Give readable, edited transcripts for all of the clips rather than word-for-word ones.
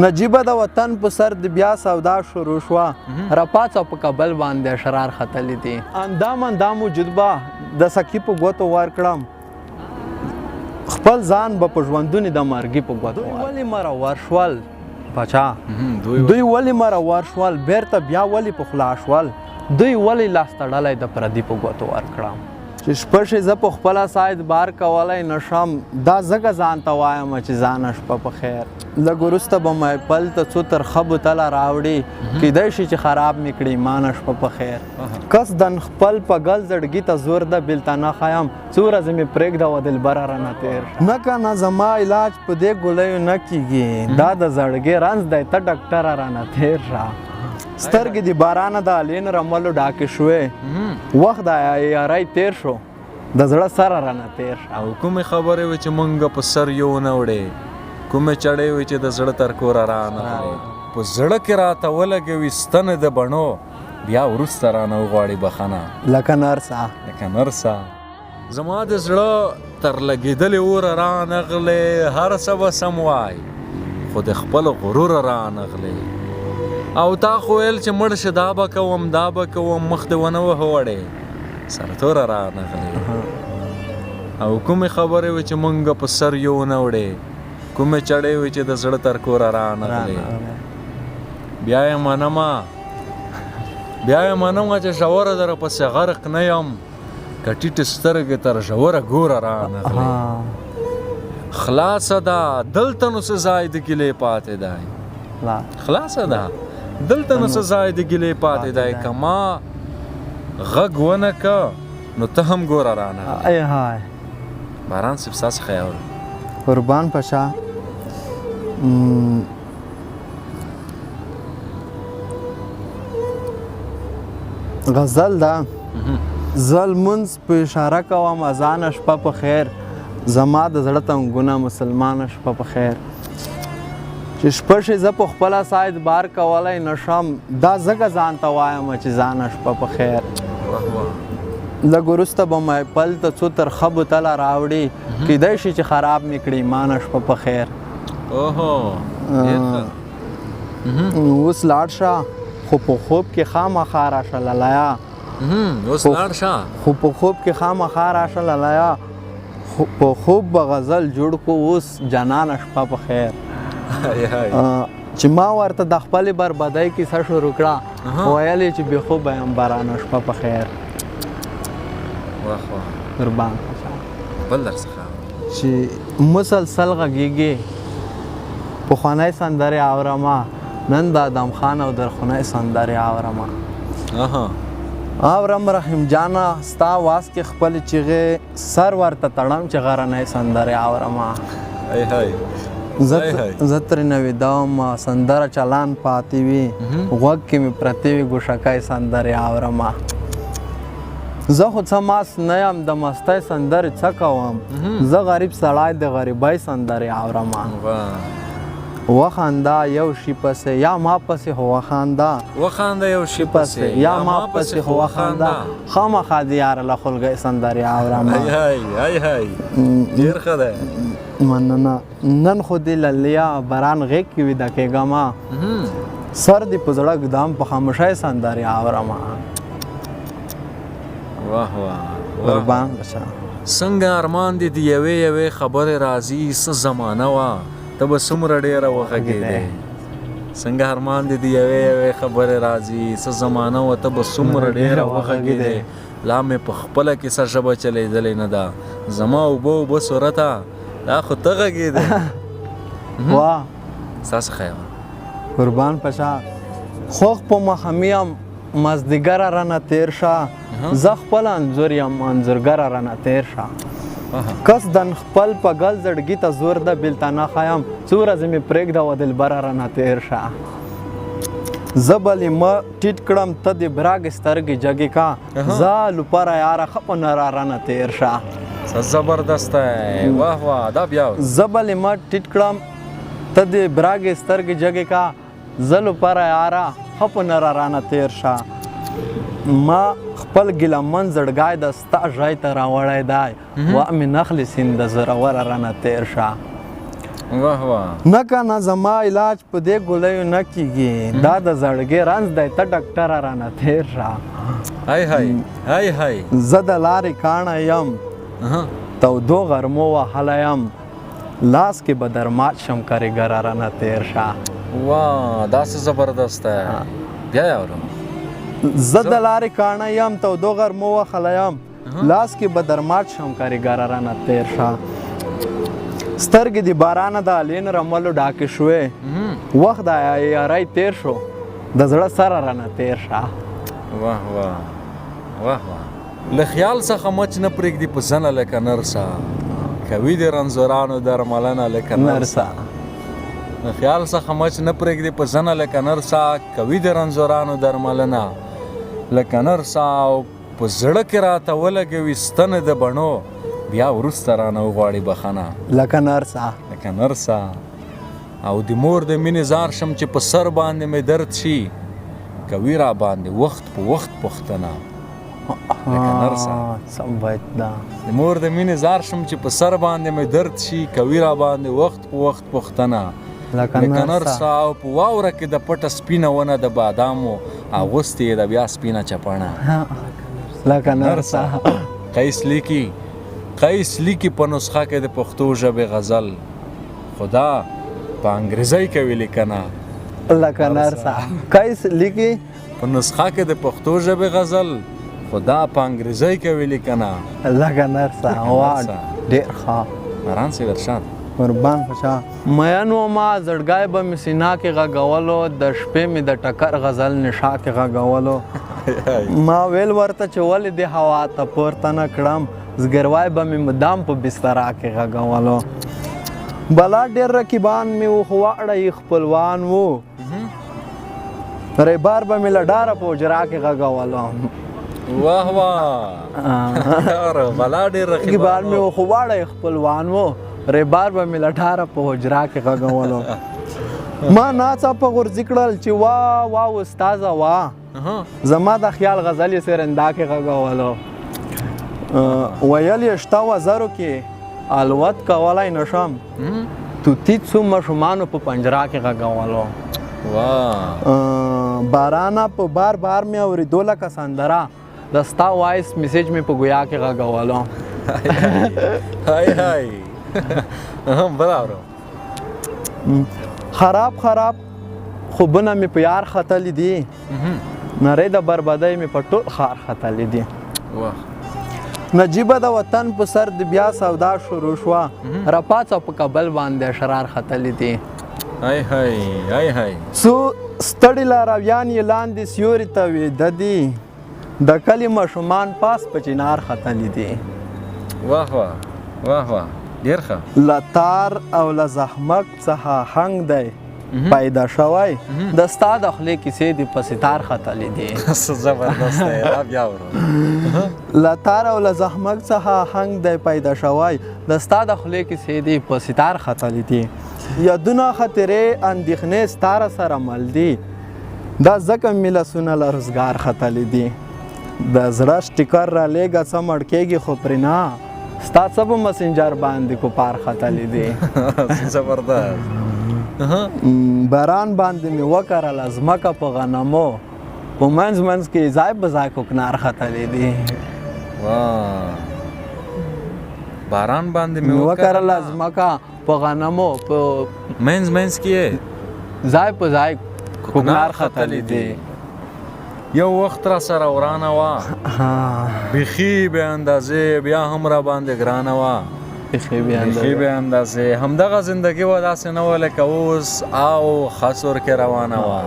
نجیبه د وطن په سر د بیا سودا شروع شوه راپاڅه په کابل باندې اشرار ختلی دي اندام وجود به د سکي په ګوتو ورکړم خپل ځان به په ژوندوني د مرګي په ګوتو ولې مرور شول بچا دوی ولې مرور شول بیرته بیا ولې په خلا شول دوی ولې لاس تړلی د پردي په ګوتو ورکړم چې شپه شي زه په خپله ساید بار کولی نشم دا ځکه ځان ته وایم چې ځانه شپه په خیر لږ وروسته به محفل ته څو ترخه بوتله راوړي کیدای شي چې خراب مې کړي ایمانه شپه په خیر قصدن خپل په ګل زړګي ته زور ده بېلته نه ښیم څو ورځې مې پرېږده و دلبره رانه تېر نه که نه زما علاج په دې ګولیو نه کیږي دا د زړګي رنځ دی ته ډاکټره رانه تېر شه سترګې د بارانه د الین رملو ډاکې شوې وخت د یارۍ تېر شو د زړه سره رانه تېر شه او کومې خبرې وې چې مونږ په سر یو نه وړې کومې چړې وې چې د زړه تر کوره رانغلې په زړه کې راته ولګوي ستنې د بڼو بیا وروسته رانه وغواړي بخښنه لکه نرسه زما د زړه تر لګېدلې اوره رانغلې هر څه به سم وای خو د خپل غرور رانغلې او تا خو ویل چې مړ شه دا به کوم مخ دې ونه وهه وړې سرتوره رانغلې او کومې خبرې وې چې مونږ په سر یو نه وړې کومې چړې وې چې د زړه تر کوره رانغلې بیا یې منمه چې ژوره در پسې غرق نه یم که ټیټې سترګې تر ژوره ګوره رانغلې خلاصه ده دلته نو څه ځای د ګیلې پاتې دی خلاصه ده دلته نو څه ځای د ګیلې پاتې دی که ما غږ ونه که نو ته هم ګوره رانغلې باران صاحب ستاسې خیال قربان پاشا غزل ده زه لمونځ په اشاره کوم اذانه شپه په خیر زما د زړه تنګونه مسلمانه شپه په خیر چې شپه شي زه په خپله ساید بار کولی نشم دا ځکه ځان ته وایم چې ځانه شپه په خیر لږ وروسته به محفل ته څو ترخه بوتله راوړي کیدای شي چې خراب مې کړي ایمانه شپه په خیر اوس لاړ شه خو په خوب کې خامخا راشه لالایا په خوب به غزل جوړ کو اوس جانانه شپه په خیر چې ما ورته د خپلې بربادۍ کیسه شروع کړه ویل یې چې بې خوبه یم بارانه شپه په خیر قربان بل درڅخه چې مسلسل غږیږي پخوانی سندرې اورمه نن د ادم خان او درخونی سندرې اورم رحیم جانه ستا آواز کې خپلې چیغې سر ورته تړم چې غرنۍ سندرې اورمه زه ترېنه ویده وم سندره چالان پاتې وي غوږ کې مې پرتې وي ګوشکۍ سندرې اورمه زه خو څه ماس نه یم د مستۍ سندرې څه کوم زه غریب سړی د غریبۍ سندرې اورمه وخانده یو شي پسې یا ما پسې خو وخانده یو شي پسې یا ما پسې خو وخانده خامخا د یاره له خلګۍ سندرې اورمه ډېر ښه دی مننه نن خو دې للیا باران غېږ کې ویده کېږمه سر دې په زړه ږدم په خاموشۍ سندرې اورمه قربان بچا څنګه ارمان دې د یوې خبرې راځي څه زمانه وه ته به څومره ډېره وغږېدې څنګه ارمان دې د یوې خبرې راځي څه زمانه وه ته به څومره ډېره وغږېدې لا مې په خپله کیسه ژبه چلېدلې نه ده زما اوبه صورته دا خو ته غږېدې ستاسې خیال قربان پشا خوښ په مخمي یم مازدیګره رانه تېر شه زه خپل انځور یم انځورګره رانه تېر شه قصدن خپل په ګل زړګي ته زور ده بېلته نه ښیم څو ورځې مې پرېږده و دلبره رانه تېر شه زه به لیمه ټیټ کړم ته د براګ سترګې جګې کا زه لوپره یاره ښه په نره رانه تېر شه زبردست دی واه دا بیا زه به لیمه ټیټ کړم ته د براګ سترګې جګې کا زه لوپره یاره ښه په نره رانه تېر شه ما خپل ګیلمن زړګی د ستا ژای ته راوړی دی و مې نخلې سیند د زوروره رانه تېر شه واه واه نه کنه زما علاج په دې ګولیو نه کیږي دا د زړګي رنځ دی ته ډاکټر رانه تیر شه هاي هاي هاي هاي زه د لارې کاڼه یم تودو غرمو وهلی یم لاس کې به درمات شم کارګر رانه تیر شه واه داسې زبردست دی بیا یې اورم زه د لارې کاڼه یم تودو غرمو وهلی یم لاس کې به درمات شم کارګر رانه تیر شه سترګې د بارانه د الین رملو ډاکې شوې وخت د یارۍ تیر شو د زړه سره رانه تیر شه واه واه واه واه له خیال څخه مچ نه پرېږدي په زنه لکه نرسه کوي د رنځورانو درملنه لکه نرسه له خیال څخه مچ نه پرېږدي په زنه لکه نرسه کوي د رنځورانو درملنه لکه نرسه او په زړه کې راته ولګوي ستنې د بڼو بیا وروسته رانه وغواړي بخښنه لکه نرسه لکه نرسه او د مور د مینې زار شم چې په سر باندې مې درد شي کوي را باندې وخت په وخت پوښتنه لکه نرسه سم بیت ده د مور د مینې زار شم چې په سر باندې مې درد شي کوي را باندې وخت په وخت پوښتنه لکه نرسه او په واوره کې د پټه سپینه ونه د بادامو اغوستې یې د بیا سپینه چپڼه لکه نرسه قیس لیکي په نسخه کې د پښتو ژبې غزل خدا په انګریزۍ کوي لیکنه لکه نرسه قیس لیکي په نسخه کې د پښتو ژبې غزل خدا په انګریزۍ کوي لیکنه لکه نرسه واه ډېر ښه مهران صاحب ارشاد قربان پشا مینو ما زړګی به مې سینا کې غږولو د شپې مې د ټکر غزل نشا کې غږولو ما ویل ورته چې ولې دې هوا ته پورته نه کړم زګروای به مې مدام په بستره کې غږولو بلا ډېر رقیبان مې و خو واړه خپلوان وو ریبار به مې له ډاره په حجرا کې غږولو واه واه بلا ډېر رقیبان مې و خو واړه خپلوان وو ریبار به مې له ډاره په حجرا کې غږولو ما ناڅاپه غورځي کړل چې واه واه استاذه واه زما د خیال غزل یې سرندا کې غږولو ویل یې شته وزرو کې الوت کولی نشم توتیت څو ماشومانو په پنجره کې غږولو بارانه په بار بار مې اورېدو لکه سندره د ستا وایس میسیج مې په ګویا کې غږولو هاي هاي برابر خراب خوبونه مې په یار ختلی دي نری د بربادۍ مې په ټول ښار ختلی دي نجیبه د وطن په سر د بیا سودا شروع شوه راپاڅه په کابل باندې شرار ختلی دي هاي هاي هاي هاي څو ستړي لارویان یې لاندې سیوري ته ویده دي د کلي ماشومان پاس په چنار ختلی دي واه واه واه واه ډېر ښه له تار او له زحمت څخه هنګ دی پیدا شوی د ستا د خولې کیسې دې په ستار ختلی دي زبردست دی بیا ورو له تار او له زحمت څخه هنګ دی پیدا شوی د ستا د خولې کیسې دې په ستار ختلی دي یادونه خاطرې اندېښنې ستاره سره مل دي دا ځکه مې لاسونه له روزګار ختلی دي د زړه سټیکر رالیږه څه مړ کېږي خو پرې نه ستا څه په مسنجر باندې کوپار ختلی دي زبردست باران باندې مې وکرله ځمکه په غنمو په منځ کې ځای په ځای کوکنار ختلی دي باران باندې مې وکرله ځمکه په غنمو په منځ کې ځای په ځای کوکنار ختلی دي یو وخت را سره ورانه وه بیخي بې اندازې بیا هم را باندې ګرانه وه بیخي بې اندازې همدغه زندګي وه داسې نه وه لکه اوس او خسور کې روانه وه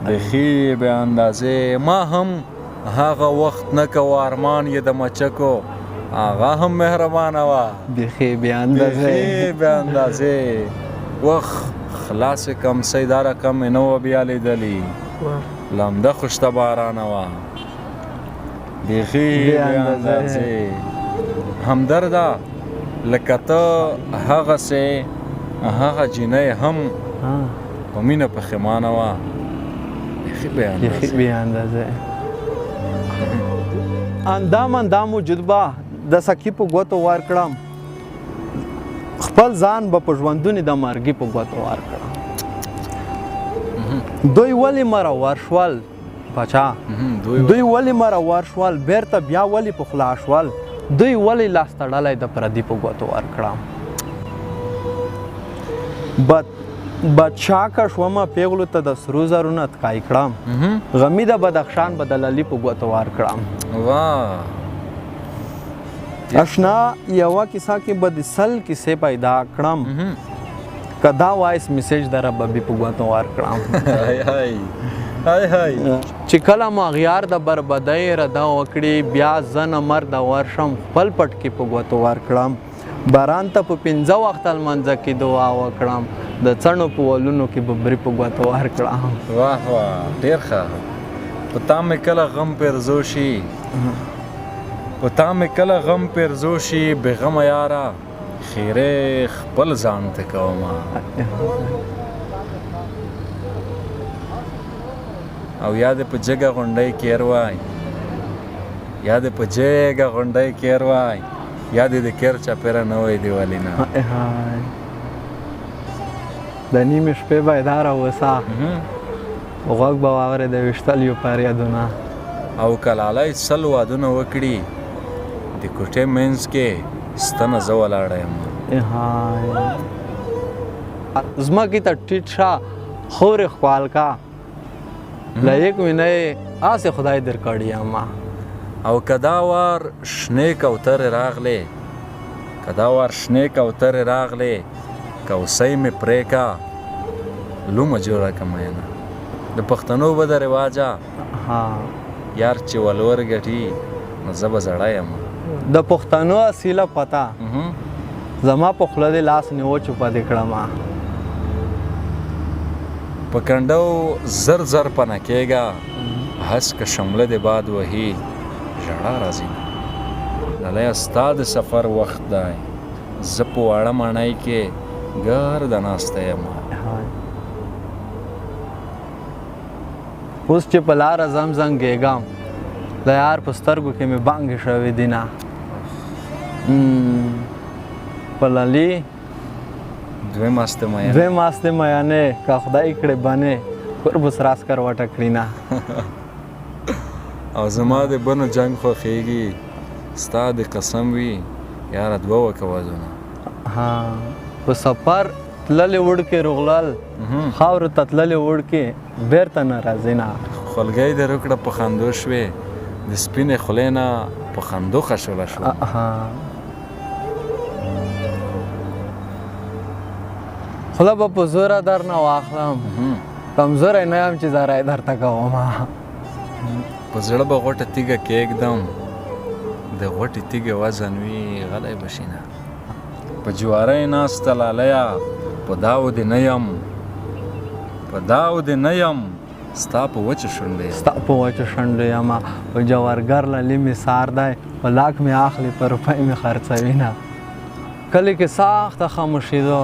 بیخي بې اندازې ما هم هغه وخت نه کوه ارمان یې د مچکو هغه هم مهربانه وه بیخي بې اندازې وخت خلاصې کمسۍ دا رقم مې نه وه بیا لیدلي لمده خوشته بارانه وه بیخي بې اندازې همدرده لکه ته هغسې هغه جینۍ هم په مینه پښیمانه وه بیخي بې اندازې اندام وجود به د سکي په ګوتو ورکړم خپل ځان به په ژوندوني د مرګي په ګوتو ورکړه. دوی ولې مرور شول پاچا؟ دوی ولې مرور شول؟ بیرته بیا ولې په خلا شول؟ دوی ولې لاس تړلی د پردي په ګوتو ورکړه؟ بادشاه شومه پیغلو ته د سرو زرو نه تکای کړم، غمی د بدخشان به د للي په ګوتو ورکړم. واه اشنا یوه کیسه کې به د سل کیسې پیدا کړم، که دا وایس میسیج د ربابي په ګوتو ورکړم. چې کله ما غیار د بربدۍ رده وکړي، بیا زه نه مرده ورشم خپل پټکي په ګوتو ورکړم. باران ته په 5 وخت لمانځه کې دعا وکړم، د څڼو په ولونو کې ببري په ګوتو ورکړم. واه واه ډېر ښه. په تا مې کله غم پیرزو شي، په تا مې کله غم پیرزو شي، بې غمه یاره خیرې خپل ځان ته کومه. او یا دې په جګه غونډۍ کیر وای، یا دې په جګه غونډۍ کیر وای، یا دې د کیر چاپېره نه وای دیوالي نه. د نیمې شپې بیداره اوسه، غوږ به واورې د ویشتلیو فریادونه. او که لالی 100 وادونه وکړي، د کوټې منځ کې ستنه زه ولاړه یم. ځمکې ته ټیټ شه، خورې ښکوال کا، لایق مې نه یې هسې خدای در کړي یم. او که دا وار شنې کوترې راغلې، که دا وار شنې کوترې راغلې، کوسۍ مې پرې کا لومه جوړه که مینه. د پښتنو به د رواجه یار چې ولور ګټي نو زه به زړه یم. د پښتنو اصیله پته زما په خوله دې لاس نیو چوپه دې کړمه. په کنډو زر زر پنه کېږه، هس که شمله دې باد وهي ژړا راځي. لالیه ستا د سفر وخت دی، زه په واړه ماڼۍ کې ګرده ناسته یم. اوس چې په لاره ځم زنګېږم، د یار په سترګو کې مې بانګې شوې دي نه. په للي دوی ماستې میانې که خدای کړې بنې، قربوس راس کروټه کړي نه. او زما د بنو جنګ خوښېږي، ستا د قسم وي یاره 2 وکه ودونه. په سفر تللې وړکې رغلل، خاورو ته تللې وړکې بیرته نه راځي نه. خولګۍ دې روکړه په خندو شوې، د سپینې خولې نه په خندو خشوله شوه. خوله به په زوره در نه واخلم، کمزوری نه یم چې زاری درته کومه. په زړه به غوټه تیږه کېږدم، د غوټې تیږې وزن وي غلی به شي نه. په جوارۍ ناسته لالیه په داو دې نه یم، په داو دې نه یم، ستا په وچو شونډو یم. ستا په وچو شونډو یم. په جوارګر للي مې سار دی، په لاک مې اخلي په روپۍ مې خرڅوي نه. کلي کې سخته خاموشي ده،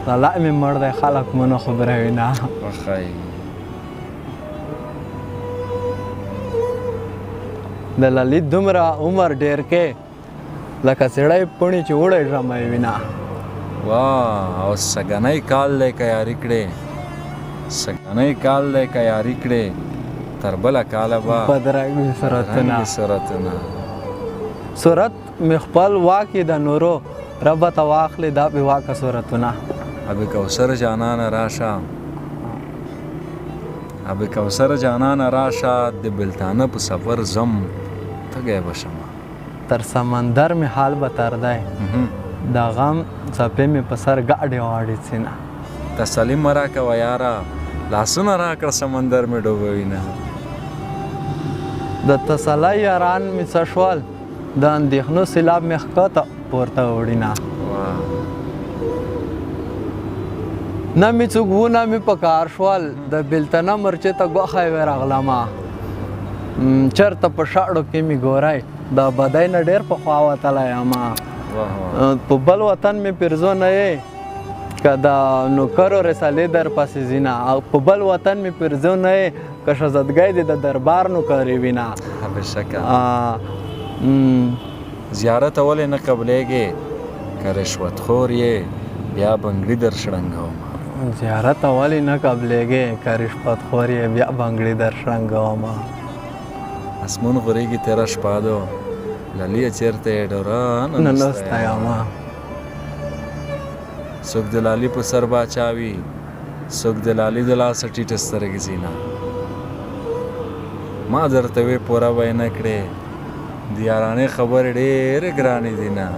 لالی مې مړ دی، خلک مو نه خبروي نه. د للي دومره عمر ډېر کې لکه سړی پوڼې چې وړی ژمی وي نه. واه او سږنی کال دی که یاري کړې، سږنی کال دی که یاري کړې، تر بله کاله به بدرنګ صورتونه. صورت مې خپل واکې د نورو ربه ته واخلې دا بې واکه صورتونه. ابې کوثر جانانه راشه، ابې کوثر جانانه راشه، د بلتانه په سفر زم تږی به شمه. تر سمندر مې حال به تر دی، د غم څپې مې په سر ګاډې واړې څینه. تسلي مه راکوه یاره، لاسونه راکړه سمندر مې ډوبوي نه. د تسلی یاران مې څه شول، د اندېښنو سیلاب مې ښکته پورته وړي نه. نه مې څوک و نه مې په کار شول، د بېلتنه مرچې ته ګوښه یې راغلمه. چېرته په شاړو کې مې ګورئ، د بدۍ نه ډېر پخوا وتلی یم. په بل وطن مې پیرزو نه یې، که د نوکرو رسالې در پسې ځي نه. په بل وطن مې پیرزو نه یې، که شهزادګۍ دې د دربار نوکرې وي نه. بېشکه زیارت ولې نه قبلېږي، که رشوت خور یې بیا بنګړي در شړنګوم زیارت ولې نه قبلېږې که رشوت خور یې بیا بنګړي در شرنګوم اسمون غوریږي تیره شپه ده للیه چېرته یې ډوره نه نسته یم څوک د لالي په سر باچا وي څوک د لالي د لاسه ټیټه سترګې ځینه ما درته وې پوره به یې نه کړې د یارانې خبرې ډېرې ګرانې دي نه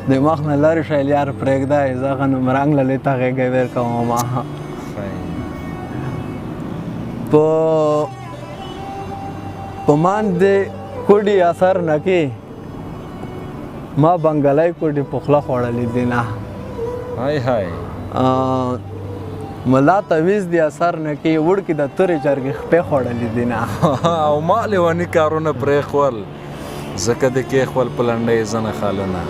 دماغ نه لرې شی یار پرېږده زه غنم رنګ للې ته غېږې ویر کوم په مان دې کوډي اثر نه کې ما بنګلی کوډي په خوله خوړلې دي نه های های ملا تعویز دی اثر نه کې وړکې د تورې چرګې خپې خوړلې دي نه او ما لیوني کارونه پرېښول ځکه د کېښول په لنډۍ زه نه خالونه